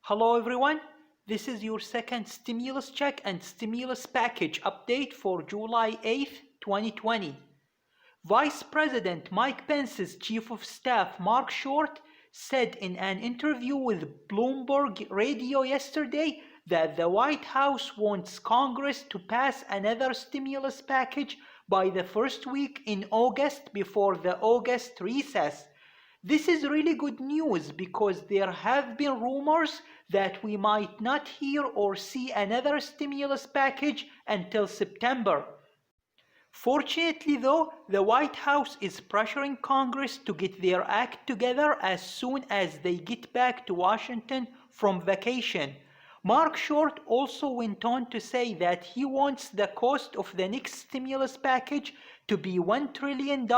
Hello everyone, this is your second stimulus check and stimulus package update for July 8th, 2020. Vice President Mike Pence's Chief of Staff Mark Short said in an interview with Bloomberg Radio yesterday that the White House wants Congress to pass another stimulus package by the first week in August before the August recess. This is really good news because there have been rumors that we might not hear or see another stimulus package until September. Fortunately though, the White House is pressuring Congress to get their act together as soon as they get back to Washington from vacation. Mark Short also went on to say that he wants the cost of the next stimulus package to be $1 trillion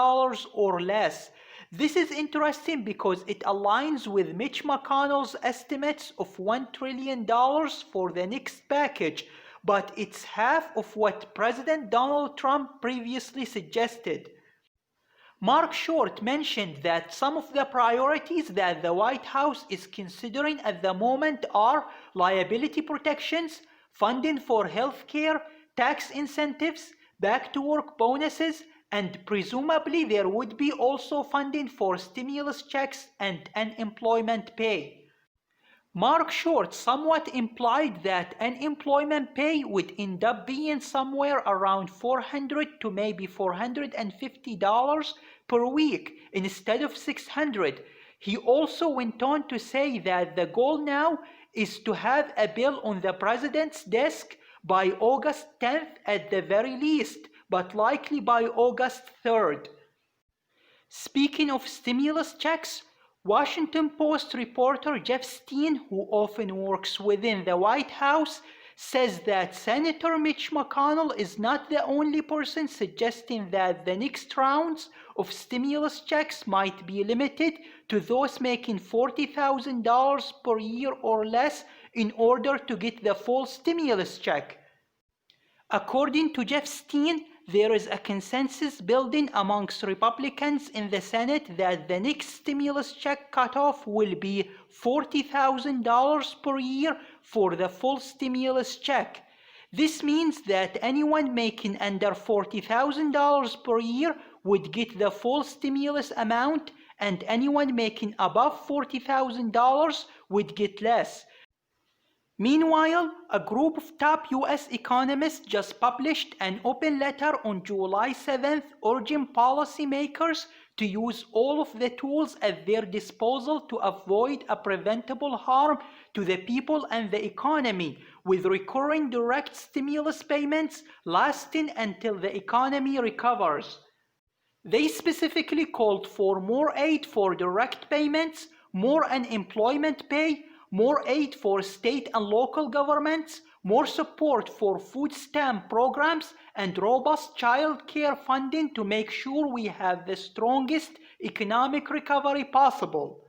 or less. This is interesting because it aligns with Mitch McConnell's estimates of $1 trillion for the next package, but it's half of what President Donald Trump previously suggested. Mark Short mentioned that some of the priorities that the White House is considering at the moment are liability protections, funding for health care, tax incentives, back-to-work bonuses, and presumably there would be also funding for stimulus checks and unemployment pay. Mark Short somewhat implied that unemployment pay would end up being somewhere around $400 to maybe $450 per week instead of $600. He also went on to say that the goal now is to have a bill on the president's desk by August 10th at the very least, but likely by August 3rd. Speaking of stimulus checks, Washington Post reporter Jeff Stein, who often works within the White House, says that Senator Mitch McConnell is not the only person suggesting that the next rounds of stimulus checks might be limited to those making $40,000 per year or less in order to get the full stimulus check. According to Jeff Stein, there is a consensus building amongst Republicans in the Senate that the next stimulus check cutoff will be $40,000 per year for the full stimulus check. This means that anyone making under $40,000 per year would get the full stimulus amount, and anyone making above $40,000 would get less. Meanwhile, a group of top US economists just published an open letter on July 7th urging policymakers to use all of the tools at their disposal to avoid a preventable harm to the people and the economy, with recurring direct stimulus payments lasting until the economy recovers. They specifically called for more aid for direct payments, more unemployment pay, more aid for state and local governments, more support for food stamp programs, and robust child care funding to make sure we have the strongest economic recovery possible.